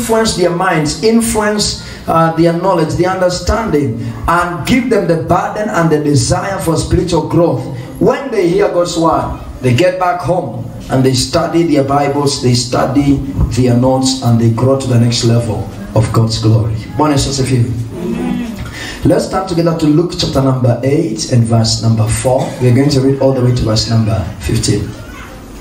influence their minds, influence their knowledge, their understanding, and give them the burden and the desire for spiritual growth. When they hear God's word, they get back home and they study their Bibles, they study their notes, and they grow to the next level of God's glory. Let's start together to Luke chapter number 8 and verse number 4. We're going to read all the way to verse number 15.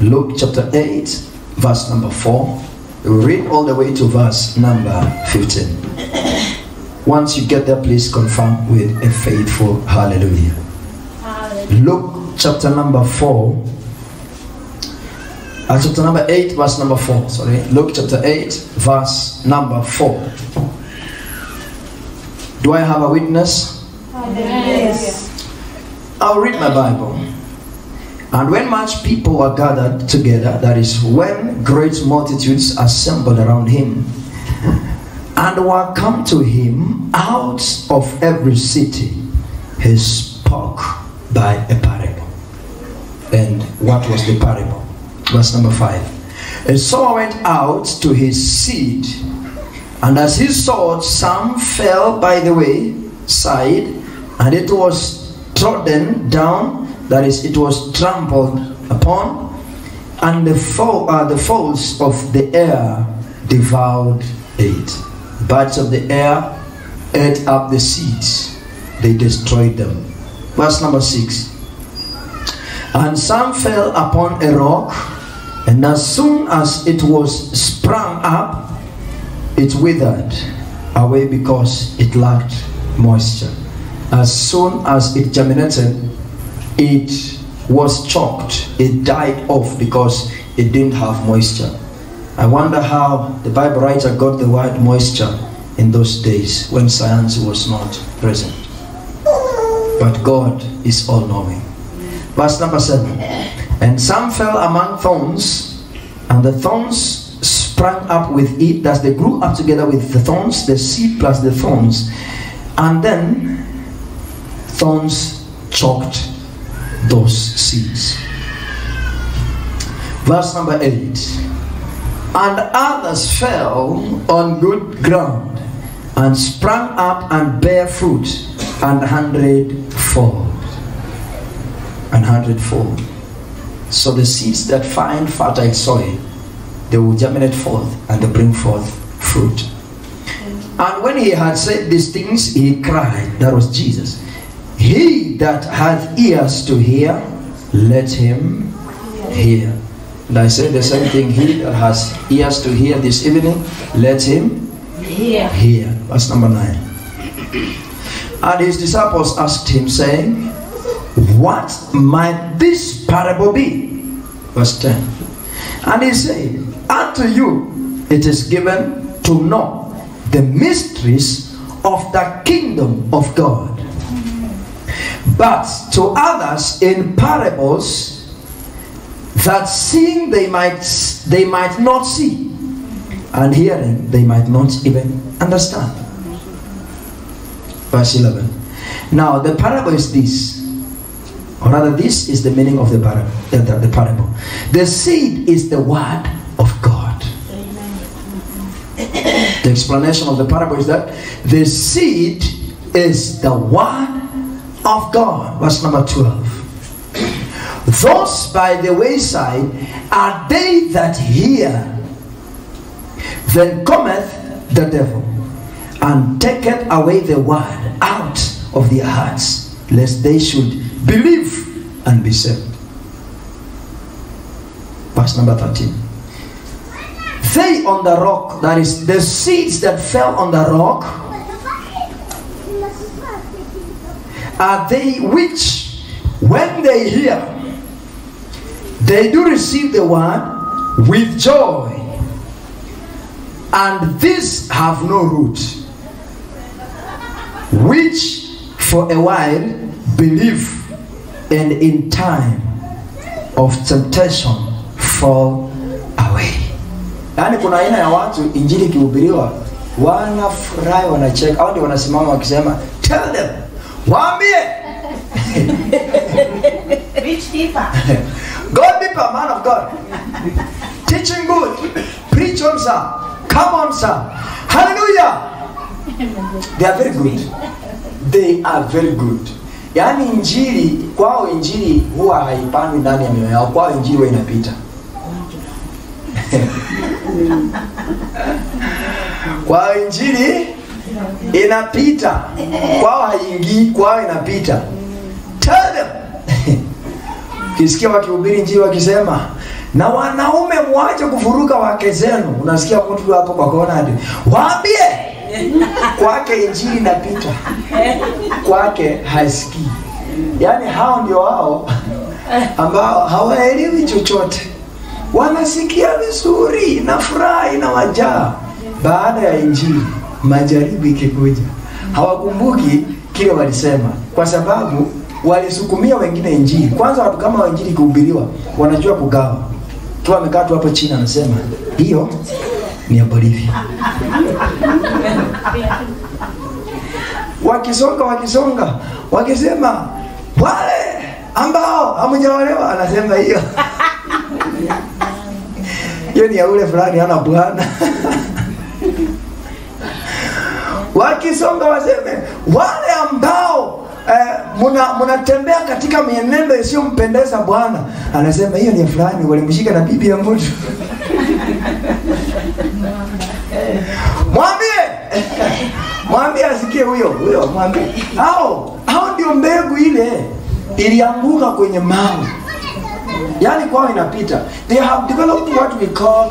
Luke chapter 8, verse number 4. We'll read all the way to verse number 15. Once you get there, please confirm with a faithful hallelujah. Luke chapter number 4. Chapter number 8, verse number 4. Sorry. Luke chapter 8, verse number 4. Do I have a witness? Yes. I'll read my Bible. And when much people were gathered together, that is, when great multitudes assembled around him, and were come to him out of every city, he spoke by a parable. And what was the parable? Verse number 5. And so went out to his seed, and as he sowed, some fell by the wayside, and it was trodden down, that is, it was trampled upon, and the fowls of the air devoured it. Birds of the air ate up the seeds, they destroyed them. Verse number 6. And some fell upon a rock, and as soon as it was sprung up, it withered away because it lacked moisture. As soon as it germinated, it was choked. It died off because it didn't have moisture. I wonder how the Bible writer got the word moisture in those days when science was not present. But God is all-knowing. Verse number 7. And some fell among thorns, and the thorns sprang up with it, as they grew up together with the thorns, the seed plus the thorns, and then thorns choked those seeds. Verse number 8. And others fell on good ground, and sprang up and bare fruit, and 100-fold. And 100-fold. So the seeds that find fertile soil, they will germinate forth and they bring forth fruit. And when he had said these things, he cried, that was Jesus, he that hath ears to hear, let him hear. And I say the same thing, he that has ears to hear this evening, let him hear. Verse number 9. And his disciples asked him, saying, what might this parable be? Verse 10. And he said, unto you it is given to know the mysteries of the kingdom of God, but to others in parables, that seeing they might not see, and hearing they might not even understand. Verse 11. Now the parable is this, or rather this is the meaning of the parable. The seed is the word of God. The explanation of the parable is that the seed is the word of God. Verse number 12. Those by the wayside are they that hear. Then cometh the devil, and taketh away the word out of their hearts, lest they should believe and be saved. Verse number 13. They on the rock, that is the seeds that fell on the rock, are they which, when they hear, they do receive the word with joy, and these have no root, which for a while believe, and in time of temptation fall away. Yaani kuna aina ya watu injili ikihubiriwa wanafurahi, wanacheka, au ndio wanasimama wakisema tell them, waambie reach deeper, go deeper, man of God, teaching good, Preach on, sir. Come on, sir. Hallelujah. They are very good. They are very good. Yaani injili, kwao injili huwa haipandwi ndani ya mioyo yao. Kwao injili huwa inapita. Kwao injili inapita. Kwao haingii, kwao inapita. Tell them. Kisikia wakihubiri injili wakisema, na wanaume muache kuvuruga wake zenu. Unasikia mtu hapo kwa kona hadi, waambie kwake injili inapita. Kwake hasikii. Yaani hao ndio wao ambao hawaelewi chochote. Wanasikia vizuri na furahi na wajaa. Baada ya injili, majaribu ikikuja, hawakumbuki kile walisema, kwa sababu walisukumia wengine injili. Kwanza watu kama injili kuhubiriwa, wanajua kugawa. Tu amekaa tu hapo chini anasema, hiyo ni ya Bolivia. Wakisonga, wakisema, wale ambao hamjaolewa, anasema hiyo. Hiyo ni ya ule fulani hana bwana. Wakisonga waseme, wale ambao mnatembea katika mienendo isiyompendeza Bwana, anasema hiyo ni fulani walimshika na bibi ya mtu. Mwambie asikie huyo mwambie. Hao ndio mbegu ile ilianguka kwenye mawe. Yaani kwao inapita. They have developed what we call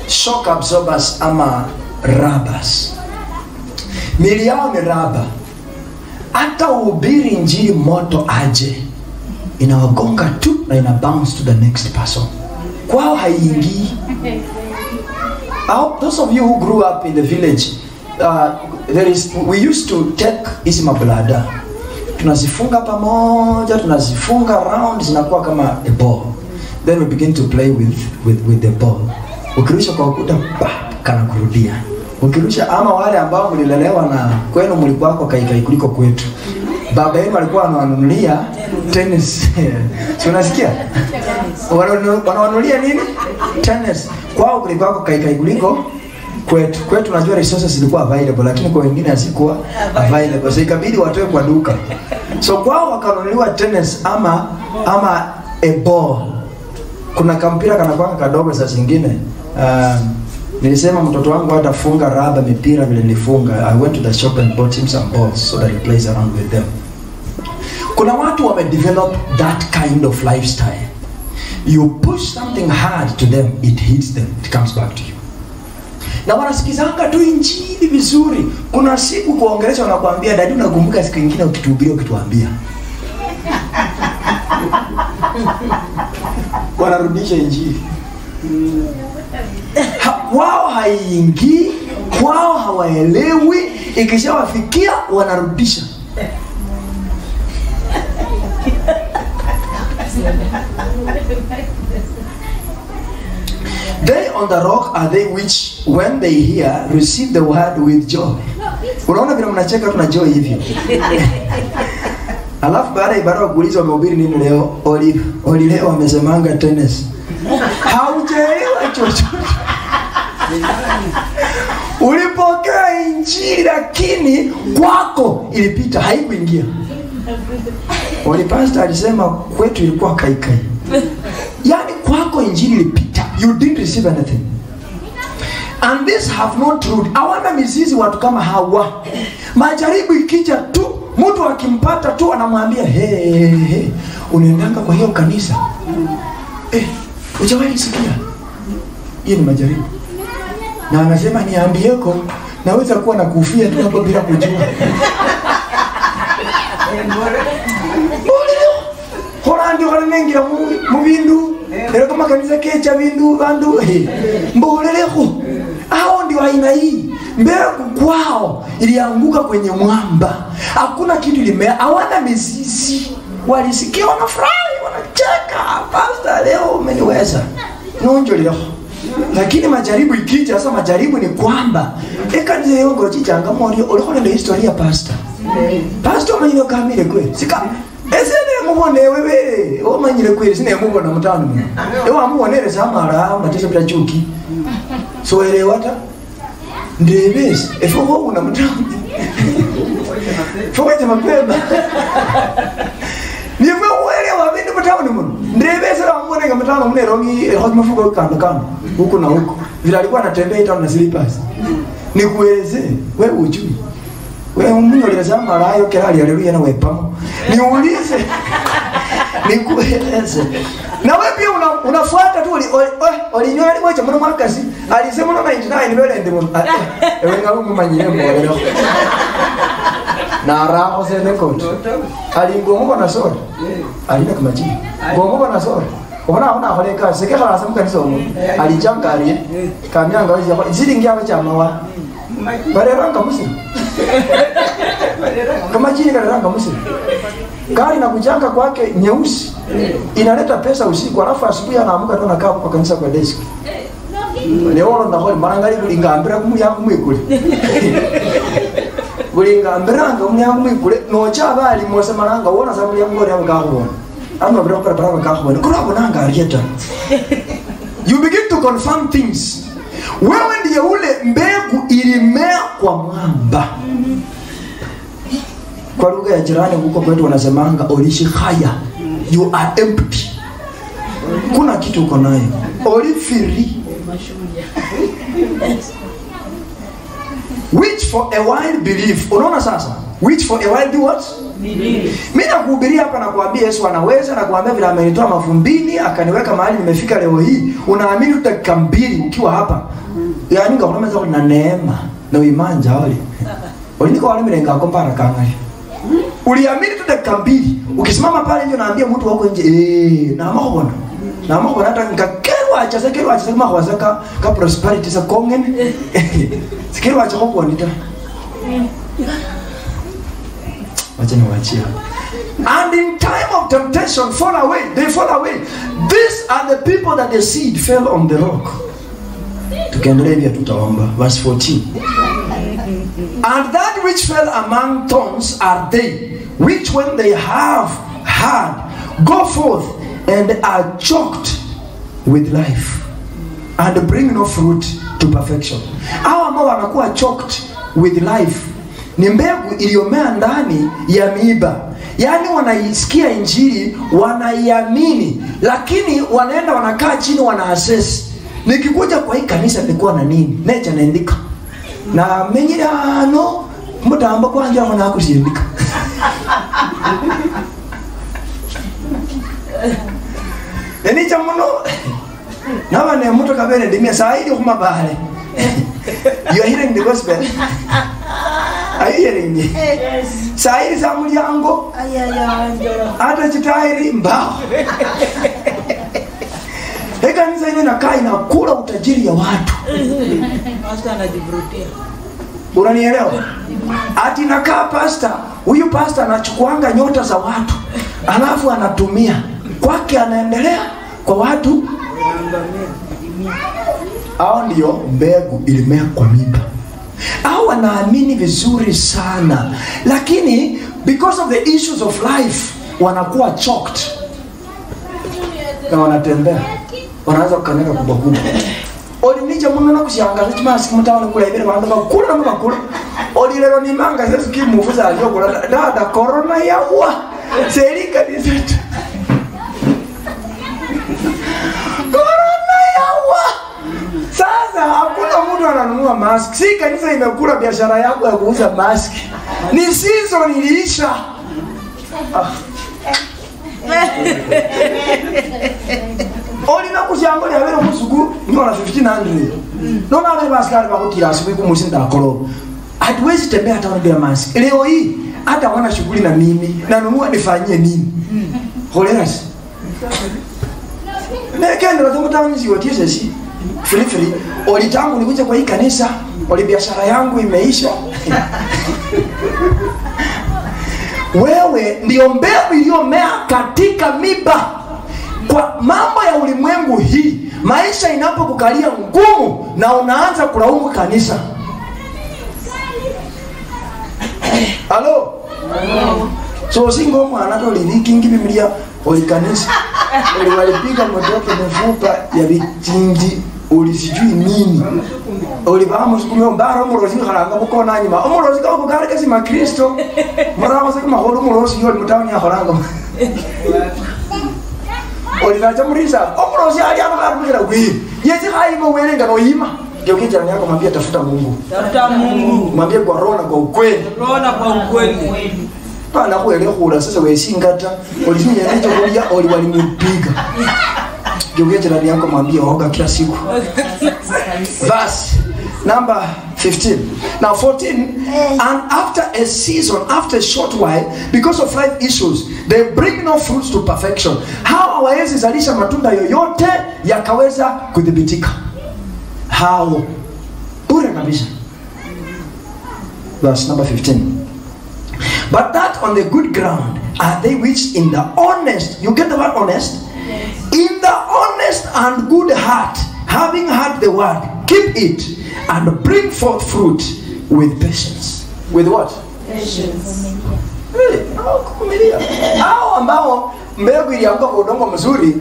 shock absorbers ama rubbers. Mili yao ni raba. Hata uhubiri injili moto aje, inawagonga tu na ina bounce to the next person. Kwao haiingii. Those of you who grew up in the village, we used to take hizi mablada, tunazifunga pamoja, tunazifunga round, zinakuwa kama a ball. Then we begin to play with the ball. Ukirusha kwa ukuta, kana kurudia. Ukirusha, ama wale ambao mlilelewa na kwenu mlikuwa kwa kaikai kuliko kwetu, baba yenu alikuwa anawanunulia tennis. Si unasikia? Wanawanunulia nini? Tennis. Kwao kulikuwa kwa kaikai kuliko kwetu. Kwetu najua resources zilikuwa available, lakini kwa wengine hazikuwa available. So ikabidi watoe kwa duka. So kwao wakanunuliwa tennis ama a ball. Kuna kampira kanakuwa kadogo saa zingine. Nilisema mtoto wangu hatafunga raba mipira vile nilifunga. I went to the shop and bought him some balls so that he plays around with them. Kuna watu wamedevelop that kind of lifestyle. You push something hard to them, it hits them, it comes back to you. Na wanasikizanga tu injili vizuri. Kuna siku kuongelesha wanakuambia, dadi unakumbuka siku nyingine ukituhubiria ukituambia. Wanarudisha injili. Wao haiingii, wao hawaelewi, ikishawafikia wanarudisha. They on the rock are they which when they hear receive the word with joy. Unaona vile mnacheka tuna joy hivyo. Alafu baada ya ibada kuuliza wamehubiri nini leo? Oli leo wamesemanga tennis. Haujaelewa chochote. Ulipokea injili lakini kwako ilipita, haikuingia. Wali pastor alisema kwetu ilikuwa kaikai. Yaani kwako injili ilipita. You didn't receive anything. And this have not root. Hawana mizizi watu kama hawa. Majaribu ikija tu, mtu akimpata tu anamwambia, hey, unaendanga kwa hiyo kanisa? Hujawahi sikia? Hiyo ni majaribu. Na anasema niambieko, naweza kuwa na kufia tu hapo bila kujua. Hora ndio kanengira mu bindu. Lero kama kanisa kecha bindu bandu. Mboleleko. Hao ndio aina hii. Mbegu kwao ilianguka kwenye mwamba. Hakuna kitu limea, hawana mizizi. Walisikia wanafurahi, wanacheka. Pastor leo umeniweza. Nonjo leo. Lakini majaribu ikija, sasa majaribu ni kwamba kanisa yongo chichangamoto ulikona ndio historia pastor. Pastor mwenyewe kamile kweli. Sika esene mubone wewe omanyire kweli sine mubona mutano ewa amubonere samara matese bitachuki so elewa ta ndebes efo una mutano fote mapema niwe uelewa bintu mutano muno ndebes ra mbone mutano mune rongi hot mafuko kando huko na huko vile alikuwa anatembea ita na slippers nikueleze wewe ujui wewe mnyoleza samara ayo kelali haleluya na wepamo niulize nikueleze na wewe pia unafuata tu olinyoa ni moja mwana mwakasi alisema na 99 vile ndimo ewe ngalu mumanyire mbona na raho zene kote alingomo na soda alina kama chini ngomo na soda ona holeka sekela asamu kanisa omu alijangari kamyanga wazi zilingia abacha mawa bareranga musi kama chini karanga musi gari na kujanga kwake nyeusi inaleta pesa usiku alafu asubuhi anaamka tu anakaa kwa kanisa kwa desk leo ndo hoi marangali kulingambira kumyangu mwikule kulingambiranga kumyangu mwikule no chaba ali mose maranga wona sababu yangu ngori amgahona ama bro para kahona kuna bonanga alieta you begin to confirm things wewe ndiye ule mbegu ilimea kwa mwamba kwa lugha ya jirani huko kwetu wanasemanga orishi khaya you are empty kuna kitu uko nayo orifiri which for a while believe unaona sasa which for a while do what believe mimi nakuhubiria hapa na kuambia Yesu anaweza na kuambia vile amenitoa mavumbini akaniweka mahali nimefika leo hii unaamini utakambili ukiwa hapa yani ngakona meza na neema na imanja wale uliniko wale mrenga kompara kanga uliamini tu dakika mbili ukisimama pale ndio naambia mtu wako nje na mahona hata ngakerwa acha kama hawazaka ka prosperity sa kongen sikerwa acha kwa nita wacha niwaachia and in time of temptation they fall away these are the people that the seed fell on the rock tukiendelea tutaomba verse 14 and that which fell among thorns are they which when they have heard go forth and are choked with life and bring no fruit to perfection. Hawa ambao wanakuwa choked with life ni mbegu iliyomea ndani ya miiba. Yaani wanaisikia injili, wanaiamini, lakini wanaenda wanakaa chini wanaassess. Nikikuja kwa hii kanisa nilikuwa na nini? Necha naandika. Na mengine no mutamba kwanja wanakushindika. Nenicha muno nabane muto kabere ndimia saidi kumabale. You are hearing the gospel? Are you hearing me? Yes. Saidi za mulyango. Hata chitairi mbao. Kanisa ile inakaa inakula utajiri ya watu. Pastor anajivurutia. Unanielewa? Ati nakaa pastor, huyu pastor anachukuanga nyota za watu. Alafu anatumia. Kwake anaendelea kwa watu. Hao ndio mbegu ilimea kwa miba. Hao wanaamini vizuri sana. Lakini because of the issues of life wanakuwa choked. Na wanatembea. Wanaanza kukanyaga kubwa kubwa. Olinija muno na kushangaza chima siku mtaona kula ibere wanaanza kula na makula. Olilero ni manga sasa kimufuza aliyokola dada corona yawa. Serika disetu. Corona yawa. Sasa hakuna mtu ananunua mask. Si kanisa imekula biashara yako ya kuuza mask. Ni season iliisha. Olina kushangoli abero musuku nyola 1500. Nona wale baskari bakutira asubuhi kumusinda akolo. Hatuwezi tembea hata bila mask. Leo hii hata wana shughuli na mimi na nunua nifanyie nini? Holeras. Nekenda lazima tawanzi wotize si. Fili. Olitangu nikuja kwa hii kanisa, oli biashara yangu imeisha. Wewe ndio mbegu iliyomea katika miba. Kwa mambo ya ulimwengu hii, maisha inapokukalia ngumu na unaanza kulaumu kanisa. Halo? So singo mwana to likingi Biblia olikanisa walipiga motoke mfupa ya vitindi ulisijui nini olibamu sikumyo mbaro murozi kharanga bukona nyima umurozi ka bukare kasi ma Kristo mara se kuma holo murozi yoli mutawanya kharanga olivaja murisa umurozi ali abakabukira gwi yezi haimo welenga no yima ndio kijana yako mwambie tafuta Mungu mwambie kwa roho na kwa ukweli pana kuelekhula sasa wesingata olisinye necho kulia oli walimpiga ndio jirani yako mwambie waoga kila siku. Verse number 15. Now 14, and after a season, after a short while, because of life issues, they bring no fruits to perfection. How hawawezi zalisha matunda yoyote yakaweza kudhibitika? How? Bure kabisa. Verse number 15. But that on the good ground are they which in the honest, you get the word honest? In the honest and good heart, having heard the word, keep it and bring forth fruit with patience. With what? Patience. Kuvumilia. Hao ambao mbegu ilianguka kwa udongo mzuri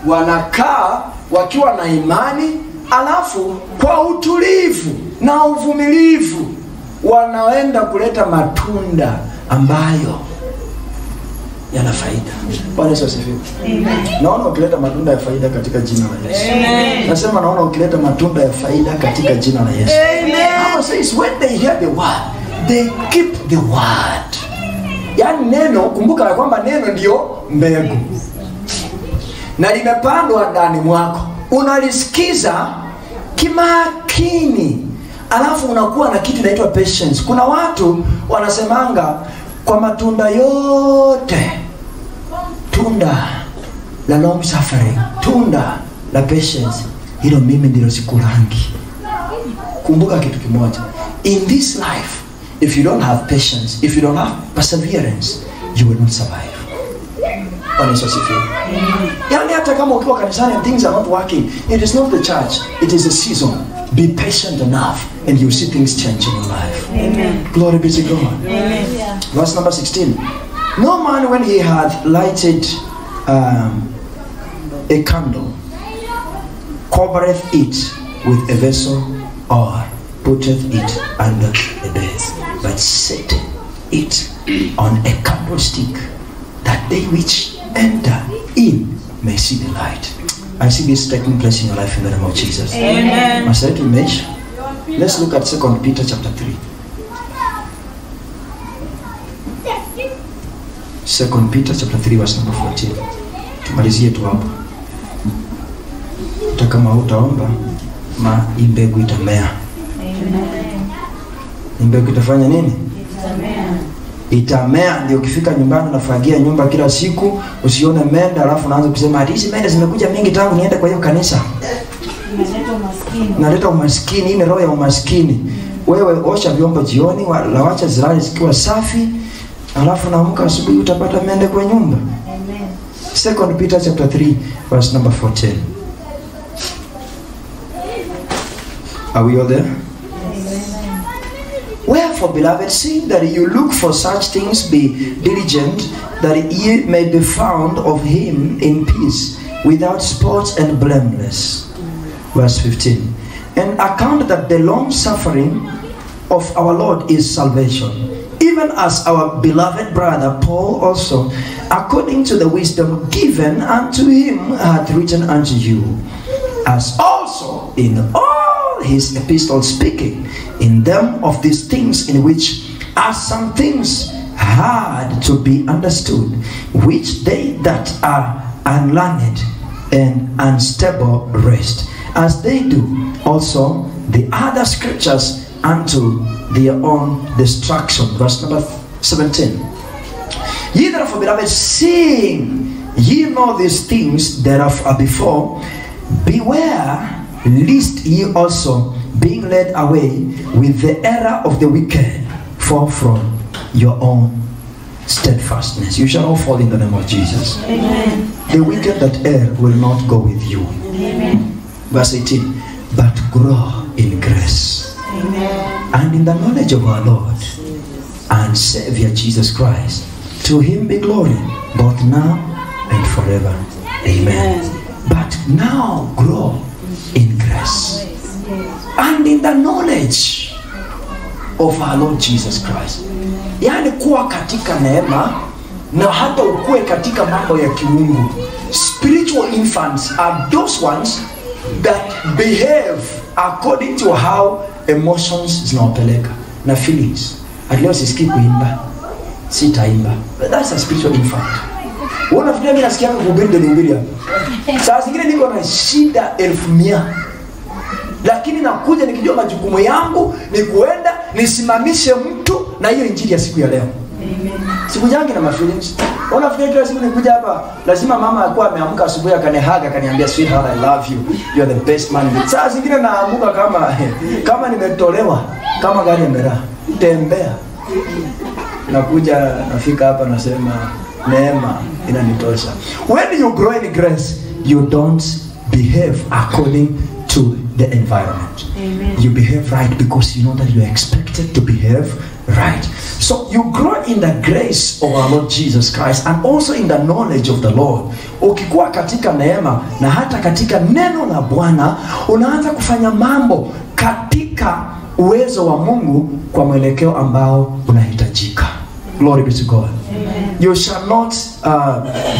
wanakaa wakiwa na imani, alafu kwa utulivu na uvumilivu wanaenda kuleta matunda ambayo yana faida. Bwana Yesu asifiwe. Amen. Naona ukileta matunda ya faida katika jina la Yesu. Amen. Nasema naona ukileta matunda ya faida katika jina la Yesu. Amen. Bible says when they hear the word, they keep the word. Yaani neno, kumbuka kwamba neno ndio mbegu. Na limepandwa ndani mwako. Unalisikiza kimakini. Alafu unakuwa na kitu inaitwa patience. Kuna watu wanasemanga kwa matunda yote, tunda la long suffering, tunda la patience, hilo mimi ndilo sikurangi. Kumbuka kitu kimoja, in this life, if you don't have patience, if you don't have perseverance, you will not survive. Bwana Yesu asifiwe. Yaani hata kama ukiwa kanisani and things are not working, it is not the church, it is a season. Be patient enough and you see things change in your life. Amen. Glory be to God. Amen. Verse number 16. No man when he had lighted a candle covereth it with a vessel or putteth it under a bed, but setteth it on a candlestick, that they which enter in may see the light. I see this taking place in your life in the name of Jesus. Amen. Master, let's look at 2 Peter chapter 3. 2 Peter chapter 3 verse number 14. Tumalizie tu hapo. Hata kama utaomba, mbegu itamea. Amen. Mbegu itafanya nini? Itamea. Ndio ukifika nyumbani unafagia nyumba kila siku, usione menda alafu unaanza kusema hizi menda zimekuja mingi tangu niende kwa hiyo kanisa. Naleta umaskini, hii ni roho ya umaskini. Wewe osha vyombo jioni, lawacha zilale zikiwa safi, alafu naamka asubuhi utapata mende kwa nyumba. Amen. 2 Peter chapter 3 verse number 14. Are we all there? Wherefore, beloved, seeing that you look for such things, be diligent, that ye may be found of him in peace, without spot and blameless. Verse 15. And account that the long suffering of our Lord is salvation, even as our beloved brother Paul also, according to the wisdom given unto him, hath written unto you, as also in all his epistles, speaking in them of these things, in which are some things hard to be understood, which they that are unlearned and unstable rest, as they do also the other scriptures unto their own destruction. Verse number 17. Ye therefore, beloved, seeing ye know these things that are before, beware lest ye also, being led away with the error of the wicked, fall from your own steadfastness. You shall all fall in the name of Jesus. Amen. The wicked that err will not go with you. Amen. Verse 18. But grow in grace. Amen. And in the knowledge of our Lord and Savior Jesus Christ. To him be glory, both now and forever. Amen. But now grow in grace and in the knowledge of our Lord Jesus Christ. Yani kuwa katika neema na hata ukue katika mambo ya kiungu. Spiritual infants are those ones that behave according to how emotions zinawapeleka na feelings. Leo sisikii kuimba, sitaimba. That's a spiritual infant. Unafikiria mimi nasikia kuhubiri saa zingine niko na shida 1,100, lakini nakuja nikijua majukumu yangu ni kuenda nisimamishe mtu na hiyo injili ya siku ya leo. Sikujangi na feelings. Unafikiria kila siku nikuja hapa lazima mama akuwa ameamka asubuhi akanihaga akaniambia sweetheart I love you, you are the best man. Saa zingine naamka kama nimetolewa kama gari ya mera tembea, nakuja nafika hapa nasema neema inanitosha. When you grow in grace, you don't behave according to the environment. Amen. You behave right because you know that you are expected to behave right. So you grow in the grace of our Lord Jesus Christ and also in the knowledge of the Lord. Ukikuwa katika neema na hata katika neno la Bwana, unaanza kufanya mambo katika uwezo wa Mungu kwa mwelekeo ambao unahitajika. Glory be to God. Amen. You shall not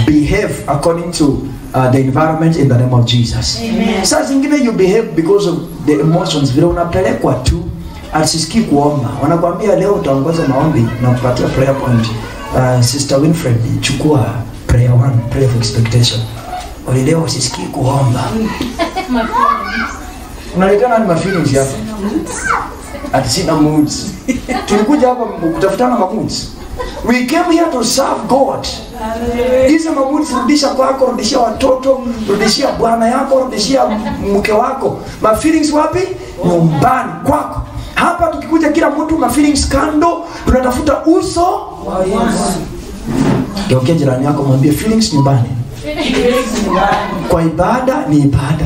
behave according to the environment in the name of Jesus. Saa zingine you behave because of the emotions. Vile unapelekwa tu, asisikii kuomba. Wanakuambia leo utaongoza maombi na kupatia prayer point. Sister Winfred, chukua prayer 1, prayer for expectation. Wale leo asisikii kuomba. Unaonekana ni feelings hapa. Ati sina moods. Tulikuja hapa kutafutana moods. We came here to serve God. Hizo moods rudisha kwako, rudishia watoto, rudishia bwana yako, rudishia mke wako. Ma feelings wapi? Nyumbani kwako. Hapa tukikuja kila mtu ma feelings kando, tunatafuta uso wa Yesu. Geukia jirani yako mwambie feelings nyumbani. Kwa ibada ni ibada.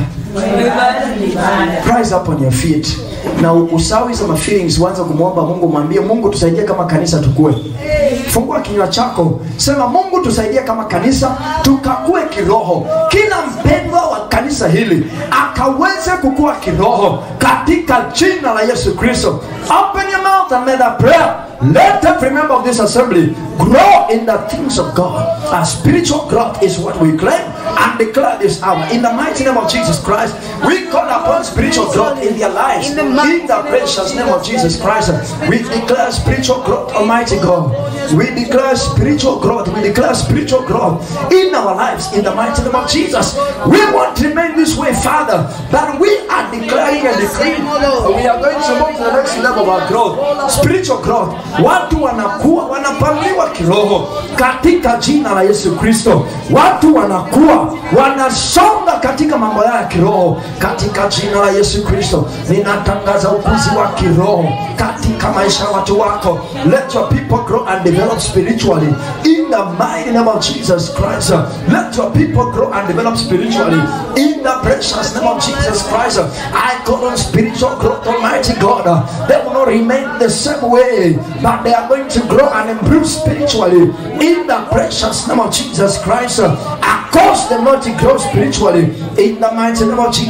Rise up on your feet. Na usahau hizo feelings, uanze kumwomba Mungu, mwambie Mungu tusaidie kama kanisa tukue. Fungua kinywa chako, sema Mungu tusaidie kama kanisa tukakue kiroho. Kila mpendwa wa kanisa hili akaweze kukua kiroho katika jina la Yesu Kristo. Open your mouth and make a prayer. Let every member of this assembly grow in the things of God. Our spiritual growth is what we claim and declare this hour. In the mighty name of Jesus Christ, we call upon spiritual growth in their lives. In the precious name of Jesus Christ, we declare spiritual growth, Almighty God. We declare spiritual growth. We declare spiritual growth in our lives. In the mighty name of Jesus, we want to remain this way, Father, that we are declaring and decreeing. We are going to move to the next level of our growth, spiritual growth. Watu wanakuwa wanapaliwa kiroho katika jina la Yesu Kristo. Watu wanakuwa wanasonga katika mambo ya kiroho katika jina la Yesu Kristo. Ninatangaza ukuzi wa kiroho katika maisha ya watu wako. Let your people grow and develop spiritually in the mighty name of Jesus Christ. Let your people grow and develop spiritually in the precious name of Jesus Christ. I call on spiritual growth, Almighty God. They will not remain the same way, but they are going to grow and improve spiritually in the precious name of Jesus Christ. Cause them not to grow spiritually in the mighty name of Jesus.